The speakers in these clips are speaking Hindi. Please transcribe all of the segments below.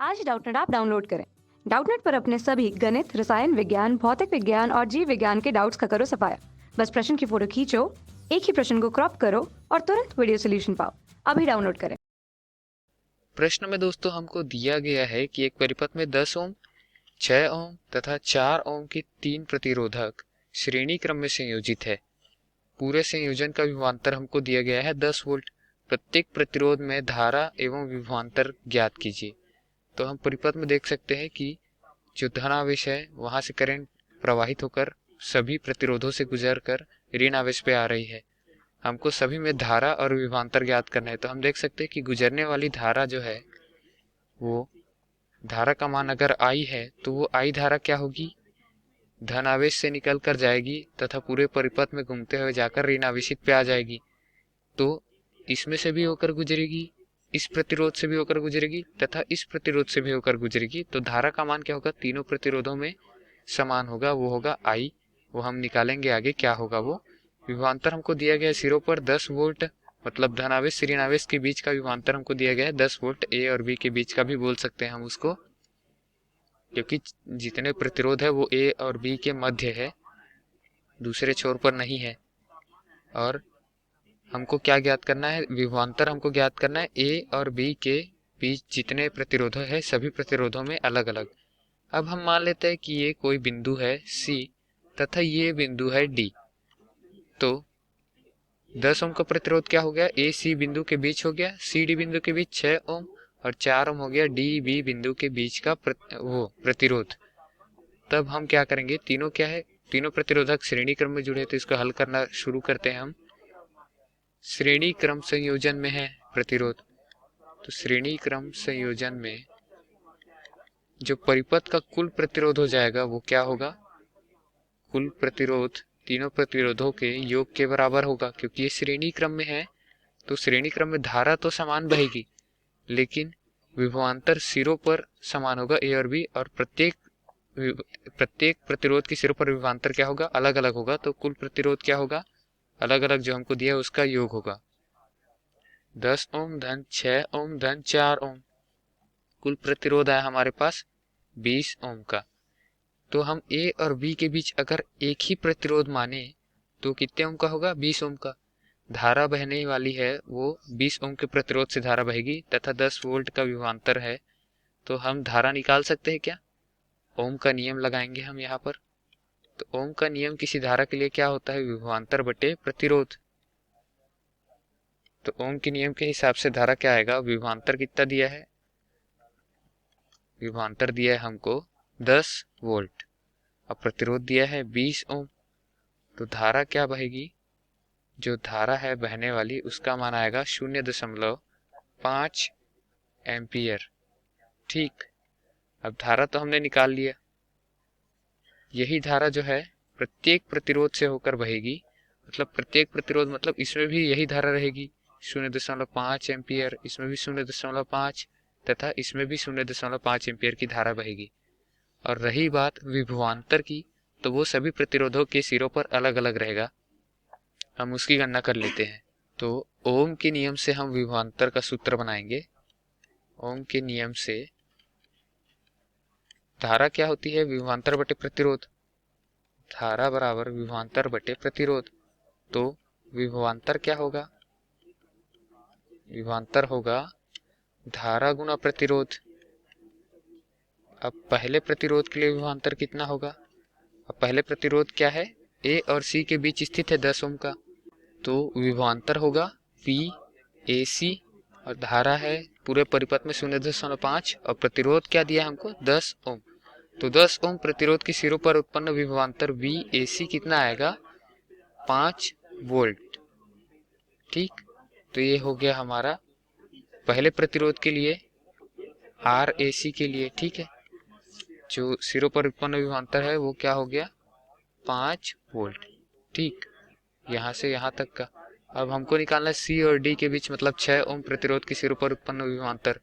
आज डाउटनेट ऐप डाउनलोड करें। डाउटनेट पर अपने सभी गणित, रसायन विज्ञान, भौतिक विज्ञान और जीव विज्ञान के डाउट्स का करो सफाया। बस प्रश्न की फोटो खींचो, एक ही प्रश्न को क्रॉप करो और तुरंत वीडियो सोल्यूशन पाओ। अभी डाउनलोड करें। प्रश्न में दोस्तों हमको दिया गया है कि एक परिपथ में 10 ओम, 6 ओम तथा 4 ओम के 3 प्रतिरोधक श्रेणी क्रम में संयोजित है। पूरे संयोजन का विभवांतर हमको दिया गया है 10 वोल्ट। प्रत्येक प्रतिरोध में धारा एवं विभवांतर ज्ञात कीजिए। तो हम परिपथ में देख सकते हैं कि जो धनावेश है वहां से करंट प्रवाहित होकर सभी प्रतिरोधों से गुजर कर ऋण आवेश पे आ रही है। हमको सभी में धारा और विभवांतर ज्ञात करना है। तो हम देख सकते हैं कि गुजरने वाली धारा जो है वो धारा का मान अगर I है तो वो I धारा क्या होगी, धन आवेश से निकल कर जाएगी तथा पूरे परिपथ में घूमते हुए जाकर ऋण आवेशित पे आ जाएगी। तो इसमें से भी होकर गुजरेगी, इस प्रतिरोध से भी होकर गुजरेगी तथा इस प्रतिरोध से भी होकर गुजरेगी। तो धारा का मान क्या होगा, तीनों प्रतिरोधों में समान होगा, वो होगा I। वो हम निकालेंगे आगे क्या होगा वो। विभवांतर हमको दिया गया है सिरों पर 10 वोल्ट, मतलब धनावेश से ऋण आवेश के बीच का विभवांतर हमको दिया गया है 10 वोल्ट। ए और बी के बीच का भी बोल सकते हैं हम उसको, क्योंकि जितने प्रतिरोध है वो ए और बी के मध्य है, दूसरे छोर पर नहीं है। और हमको क्या ज्ञात करना है, विभवांतर हमको ज्ञात करना है ए और बी के बीच जितने प्रतिरोध है सभी प्रतिरोधों में अलग अलग। अब हम मान लेते हैं कि ये कोई बिंदु है सी तथा ये बिंदु है डी। तो 10 ओम का प्रतिरोध क्या हो गया, ए सी बिंदु के बीच हो गया, सी डी बिंदु के बीच 6 ओम और 4 ओम हो गया डी बी बिंदु के बीच का वो प्रतिरोध। तब हम क्या करेंगे, तीनों क्या है, तीनों प्रतिरोधक श्रेणी क्रम में जुड़े, तो इसको हल करना शुरू करते हैं हम। श्रेणी क्रम संयोजन में है प्रतिरोध, तो श्रेणी क्रम संयोजन में जो परिपथ का कुल प्रतिरोध हो जाएगा वो क्या होगा, कुल प्रतिरोध तीनों प्रतिरोधों के योग के बराबर होगा। क्योंकि ये श्रेणी क्रम में है तो श्रेणी क्रम में धारा तो समान बहेगी लेकिन विभवांतर सिरों पर समान होगा ए और बी, और प्रत्येक प्रतिरोध की सिरों पर विभवांतर क्या होगा, अलग अलग होगा। तो कुल प्रतिरोध क्या होगा, अलग अलग जो हमको दिया है उसका योग होगा। 10 ओम धन 6 ओम धन 4 ओम, कुल प्रतिरोध आया हमारे पास 20 ओम का। तो हम ए और बी के बीच अगर एक ही प्रतिरोध माने तो कितने ओम का होगा, 20 ओम का। धारा बहने वाली है वो 20 ओम के प्रतिरोध से धारा बहेगी तथा 10 वोल्ट का विभवांतर है। तो हम धारा निकाल सकते हैं क्या, ओम का नियम लगाएंगे हम यहाँ पर। तो ओम का नियम किसी धारा के लिए क्या होता है, विभवांतर बटे प्रतिरोध। तो ओम के नियम के हिसाब से धारा क्या आएगा, विभवांतर कितना दिया है, विभवांतर दिया है हमको 10 वोल्ट और प्रतिरोध दिया है 20 ओम। तो धारा क्या बहेगी, जो धारा है बहने वाली उसका मान आएगा 0.5 एम्पियर। ठीक, अब धारा तो हमने निकाल लिया। यही धारा जो है प्रत्येक प्रतिरोध से होकर बहेगी, मतलब प्रत्येक प्रतिरोध मतलब इसमें भी यही धारा रहेगी 0.5 एम्पियर, इसमें भी 0.5 तथा इसमें भी 0.5 एम्पियर की धारा बहेगी। और रही बात विभवांतर की, तो वो सभी प्रतिरोधों के सिरों पर अलग अलग रहेगा, हम उसकी गणना कर लेते हैं। तो ओम के नियम से हम विभवांतर का सूत्र बनाएंगे। ओम के नियम से धारा क्या होती है, विभवांतर बटे प्रतिरोध, धारा बराबर विभवांतर बटे प्रतिरोध। तो विभवांतर क्या होगा, विभवांतर होगा धारा गुना प्रतिरोध। अब पहले प्रतिरोध के लिए विभवांतर कितना होगा, अब पहले प्रतिरोध क्या है, ए और सी के बीच स्थित है 10 ओम का, तो विभवांतर होगा पी ए सी और धारा है पूरे परिपथ में 0.5 और प्रतिरोध क्या दिया हमको 10 ओम। तो 10 ओम प्रतिरोध के सिरों पर उत्पन्न विभवांतर वी ए सी कितना आएगा, 5 वोल्ट। ठीक, तो ये हो गया हमारा पहले प्रतिरोध के लिए आर ए सी के लिए। ठीक है, जो सिरों पर उत्पन्न विभवांतर है वो क्या हो गया, 5 वोल्ट। ठीक, यहाँ से यहाँ तक का। अब हमको निकालना है सी और डी के बीच, मतलब 6 ओम प्रतिरोध के सिरों पर उत्पन्न विभवांतर।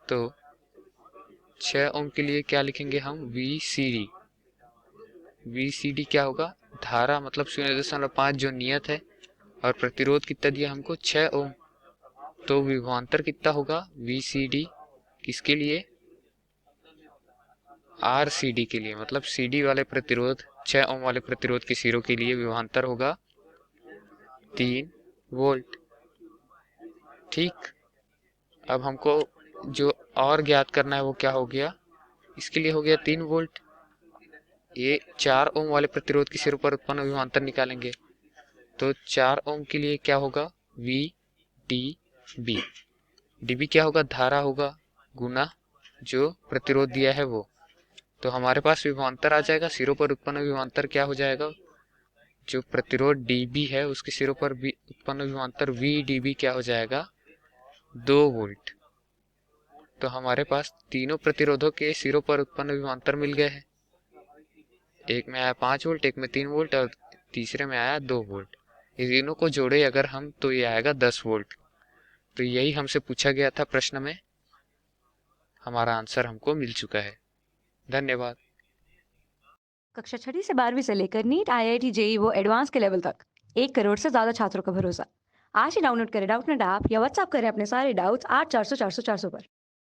तो 6 ओम के लिए क्या लिखेंगे हम, V C D. V C D क्या होगा, धारा मतलब 0.5 जो नियत है और प्रतिरोध कितना दिया हमको 6 ओम, तो विभवांतर कितना होगा वी सी डी किसके लिए? आर सी डी के लिए, मतलब सी डी वाले प्रतिरोध 6 ओम वाले प्रतिरोध के सिरों के लिए विभवांतर होगा 3 वोल्ट। ठीक, अब हमको जो और ज्ञात करना है वो क्या हो गया? इसके लिए हो गया 3 वोल्ट। ये 4 ओम वाले प्रतिरोध के सिरों पर उत्पन्न विभवांतर निकालेंगे, तो 4 ओम के लिए क्या होगा? We D B. डीबी क्या होगा? धारा होगा गुना जो प्रतिरोध दिया है वो। तो हमारे पास विभवांतर आ जाएगा, सिरों पर उत्पन्न विभवांतर क्या हो जाएगा? जो प्रतिरोध डीबी है उसके सिरों पर उत्पन्न विभवांतर वी डीबी क्या हो जाएगा? 2 वोल्ट। तो हमारे पास तीनों प्रतिरोधों के सिरों पर उत्पन्न विभवांतर मिल गए हैं। एक में आया 5 वोल्ट, एक में 3 वोल्ट और तीसरे में आया 2 वोल्ट। इन तीनों को जोड़े अगर हम तो ये आएगा 10 वोल्ट। तो यही हमसे पूछा गया था प्रश्न में, हमारा आंसर हमको मिल चुका है। धन्यवाद। कक्षा 6वीं से 12वीं से लेकर नीट, IIT, जेई वो एडवांस के लेवल तक 1 करोड़ से ज़्यादा छात्रों का भरोसा। आज ही डाउनलोड करें डाउटनेट ऐप या व्हाट्सएप करें अपने सारे डाउट्स 8400 400 400 पर।